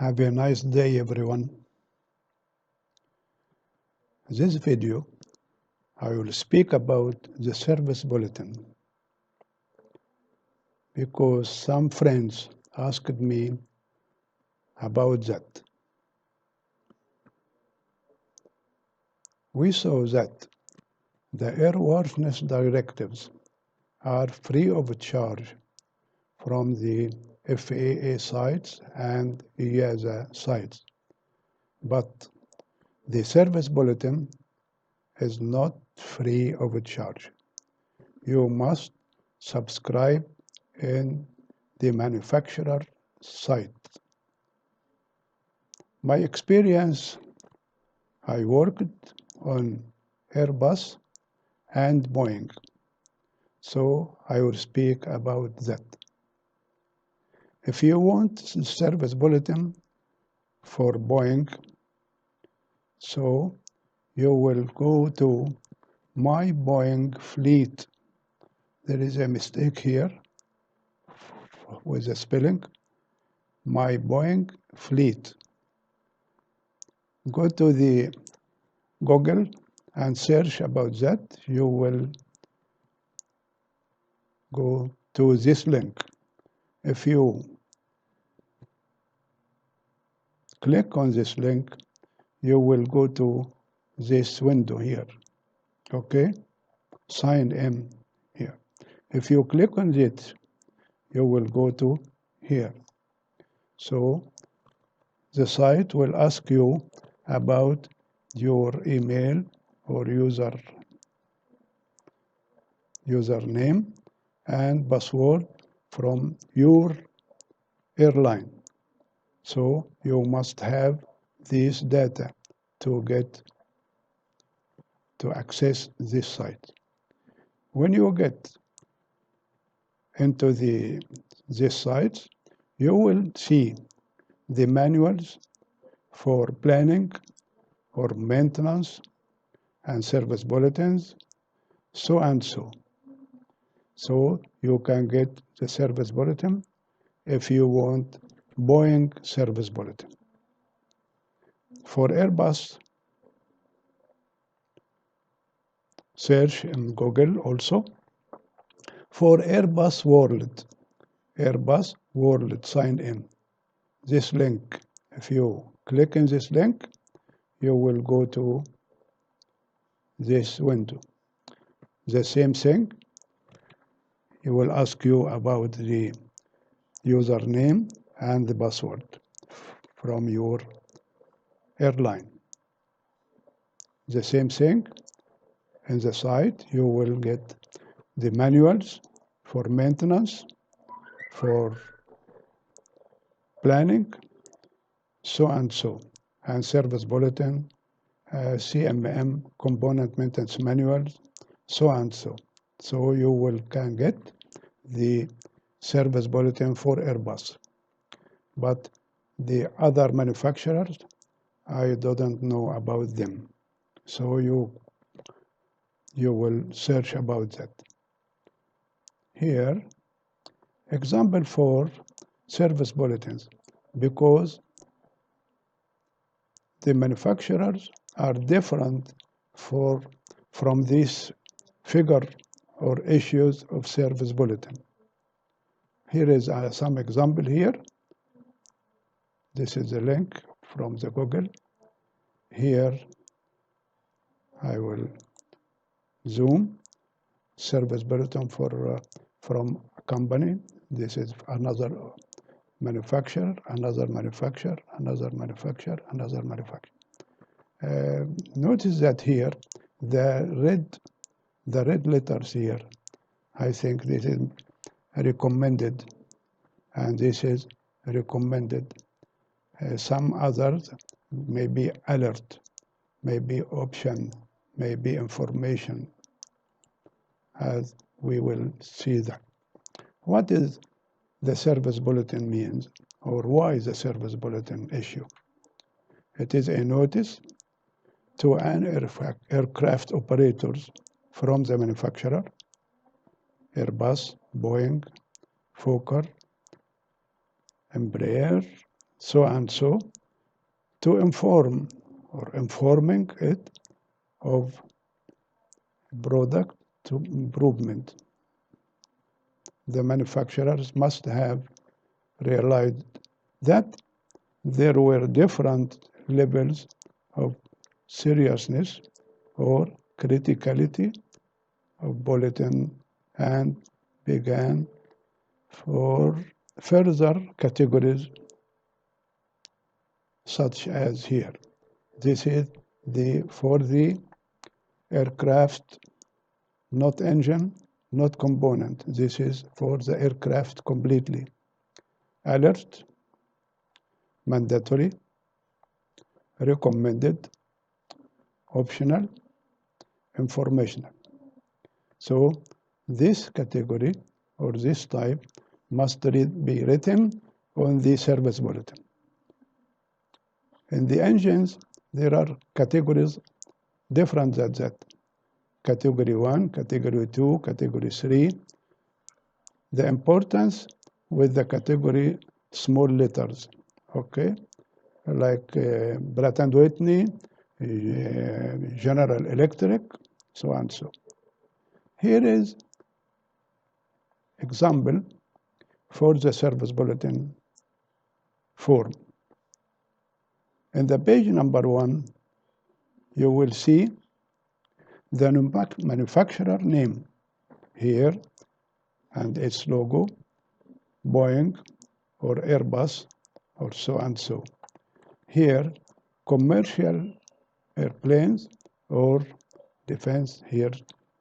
Have a nice day, everyone. In this video, I will speak about the service bulletin because some friends asked me about that. We saw that the airworthiness directives are free of charge from the FAA sites and EASA sites, but the service bulletin is not free of charge. You must subscribe in the manufacturer site. My experience, I worked on Airbus and Boeing, so I will speak about that. If you want service bulletin for Boeing, so you will go to My Boeing Fleet. There is a mistake here with the spelling. My Boeing Fleet. Go to the Google and search about that. You will go to this link. If you click on this link, you will go to this window here. Okay? Sign in here. If you click on it, you will go to here. So the site will ask you about your email or username and password from your airline. So you must have this data to access this site. When you get into this site, you will see the manuals for planning or maintenance and service bulletins, so and so. So you can get the service bulletin if you want Boeing service bulletin. For Airbus, search in Google also. For Airbus World, sign in. This link, if you click in this link, you will go to this window. The same thing, it will ask you about the username and the password from your airline. The same thing, in the site, you will get the manuals for maintenance, for planning, so and so, and service bulletin, CMM, component maintenance manuals, so and so. So you can get the service bulletin for Airbus. But the other manufacturers, I don't know about them. So you will search about that. Here, example for service bulletins, because the manufacturers are different from this figure or issues of service bulletin. Here is some example here. This is a link from the Google. Here I will zoom service bulletin from a company. This is another manufacturer, another manufacturer, another manufacturer, another manufacturer. Notice that here the red letters here, I think this is recommended, and this is recommended. Some others may be alert, may be option, may be information, as we will see that. What is the service bulletin means, or why is the service bulletin issue? It is a notice to an aircraft operators from the manufacturer, Airbus, Boeing, Fokker, Embraer, so and so, to inform or informing it of product to improvement. The manufacturers must have realized that there were different levels of seriousness or criticality of bulletin and began for further categories such as here. This is for the aircraft, not engine, not component. This is for the aircraft completely. Alert, mandatory, recommended, optional, informational. So this category or this type must be written on the service bulletin. In the engines, there are categories different than that. Category 1, Category 2, Category 3. The importance with the category small letters, okay? Like Pratt & Whitney, General Electric, so and so. Here is example for the service bulletin form. In the page number 1, you will see the manufacturer name here and its logo, Boeing or Airbus or so and so. Here, commercial airplanes or defense. Here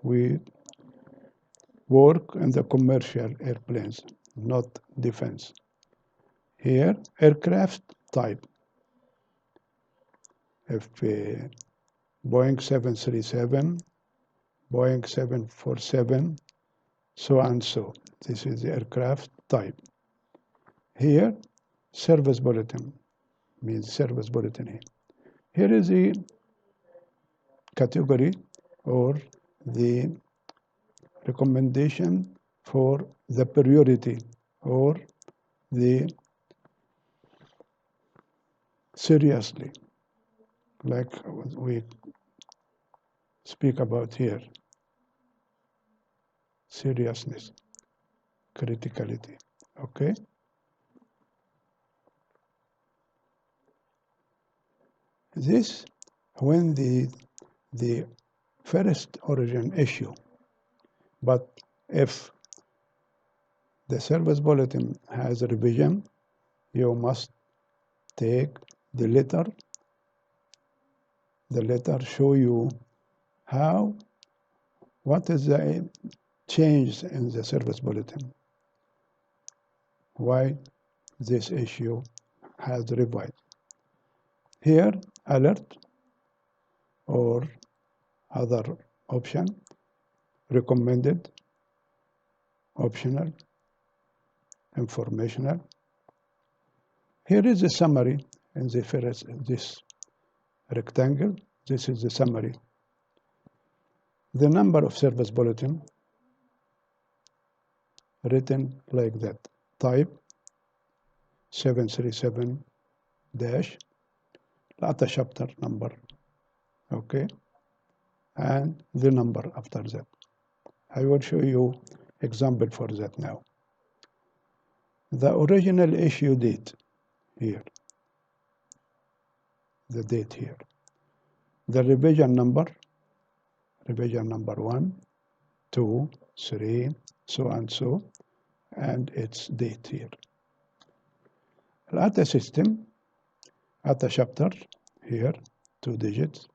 we work in the commercial airplanes, not defense. Here, aircraft type. If Boeing 737, Boeing 747, so and so. This is the aircraft type. Here, service bulletin means service bulletin here. Here is the category or the recommendation for the priority or the seriously, like we speak about here, seriousness, criticality, okay? This, when the first origin issue, but if the service bulletin has a revision, you must take the letter show you what is the change in the service bulletin, why this issue has revised. Here, alert or other option, recommended, optional, informational. Here is a summary in the first, this rectangle. This is the summary. The number of service bulletin written like that. Type 737 dash, the chapter number, okay, and the number after that. I will show you example for that now. The original issue date here, the date here. The revision number 1, 2, 3, so and so, and its date here. At the system, at the chapter here, 2 digits.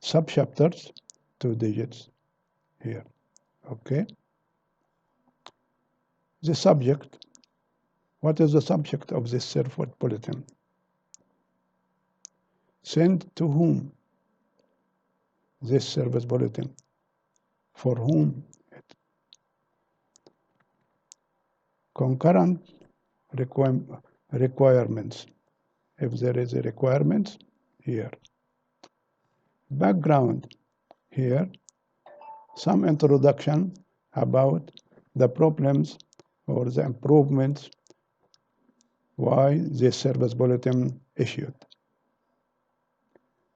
Subchapters, 2 digits here, okay? The subject, what is the subject of this service bulletin? Send to whom? This service bulletin. For whom? Concurrent requirements. If there is a requirement, here. Background, here. Some introduction about the problems or the improvements why this service bulletin issued.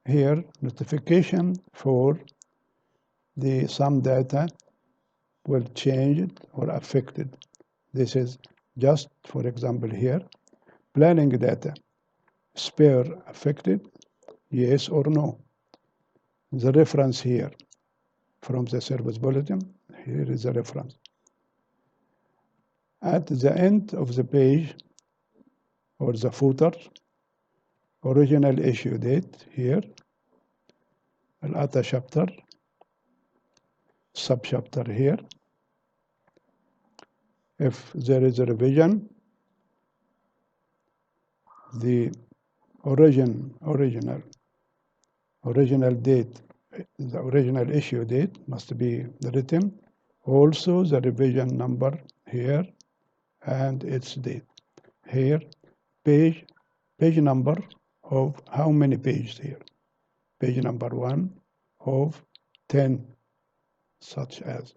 Here, notification for some data will change or affected. This is just, for example, here, planning data, spare affected, yes or no. The reference here from the service bulletin, here is the reference. At the end of the page or the footer, original issue date here, الأتا chapter, subchapter here. If there is a revision, the original date, the original issue date must be written. Also the revision number here and its date. Here, page number of how many pages here? Page number 1 of 10, such as.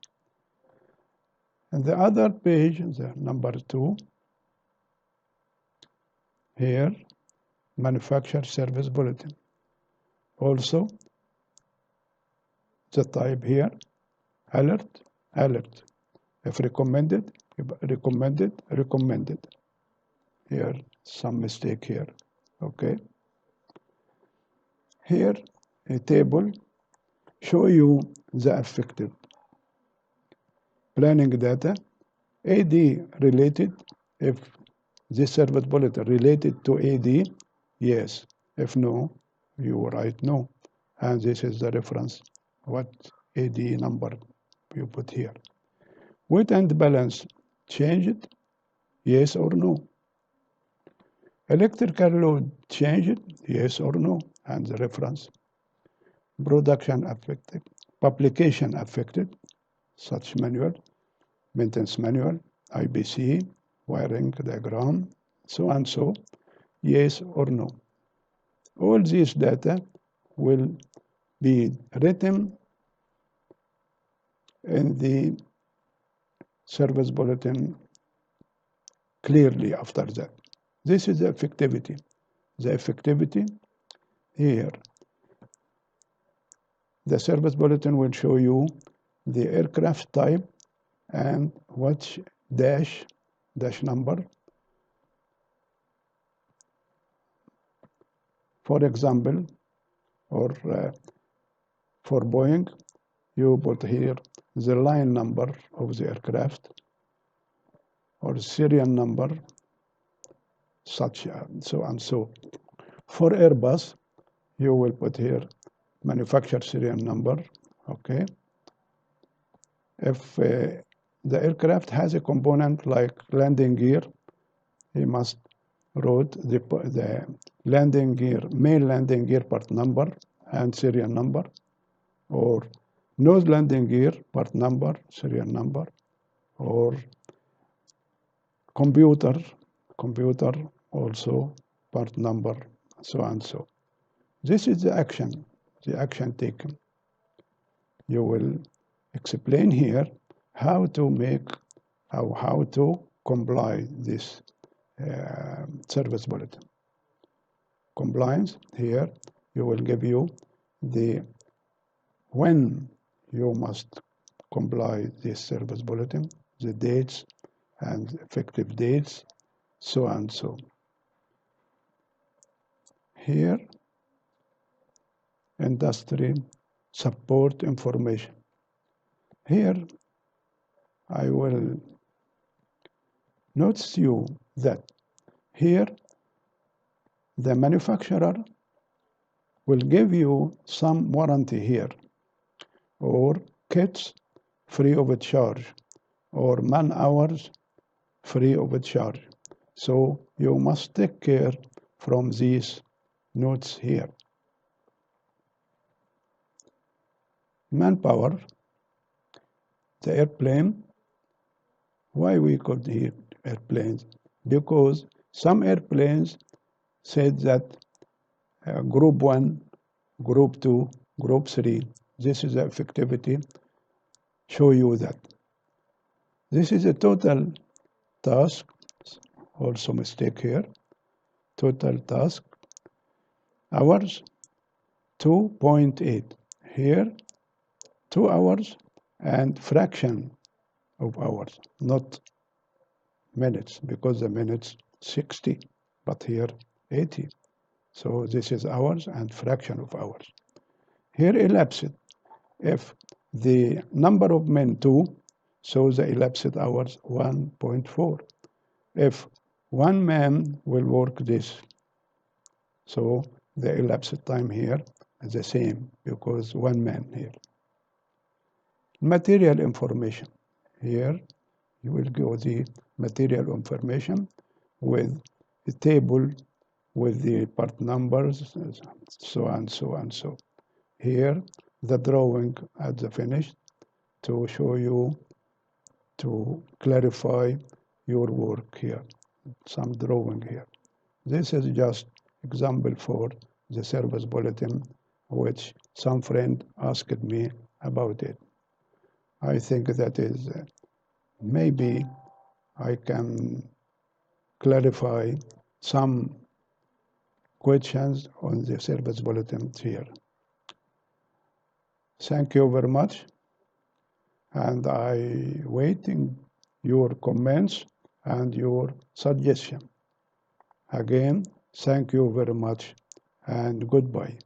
And the other page, the number 2, here, manufacturer service bulletin. Also, the type here, alert. If recommended, recommended. Here, some mistake here, okay. Here, a table show you the effective planning data, AD related. If this service bulletin related to AD, yes. If no, you write no. And this is the reference, what AD number you put here. Weight and balance changed, yes or no. Electrical load changed, yes or no, and the reference. Production affected, publication affected, such manual, maintenance manual, IBC, wiring diagram, so and so, yes or no. All these data will be written in the service bulletin clearly after that. This is the effectivity. The effectivity here. The service bulletin will show you the aircraft type and which dash number. For example, or for Boeing, you put here the line number of the aircraft or serial number, such so and so. For Airbus, you will put here manufacturer serial number, okay. If the aircraft has a component like landing gear, he must write the landing gear, main landing gear part number and serial number, or nose landing gear part number, serial number, or computer also part number, so and so. This is the action taken. You will explain here how to make, how to comply this service bulletin. Compliance, here you will give you the when you must comply this service bulletin, the dates and effective dates, so and so. Here, industry support information. Here, I will notice you that here the manufacturer will give you some warranty here, or kits free of charge, or man hours free of charge. So you must take care from these notes here. Manpower, the airplane. Why we called here airplanes? Because some airplanes said that group 1, group 2, group 3, this is the effectivity, show you that. This is a total task, also mistake here. Total task hours 2.8. Here 2 hours and fraction of hours, not minutes, because the minutes 60, but here 80. So this is hours and fraction of hours. Here elapsed. If the number of men 2, so the elapsed hours 1.4. If one man will work this, so the elapsed time here is the same because one man here. Material information. Here you will go the material information with the table with the part numbers, so and so and so. Here the drawing at the finish to show you, to clarify your work here. Some drawing here. This is just example for the service bulletin, which some friend asked me about it. I think that is maybe I can clarify some questions on the service bulletin here. Thank you very much, and I waiting your comments and your suggestion. Again, thank you very much and goodbye.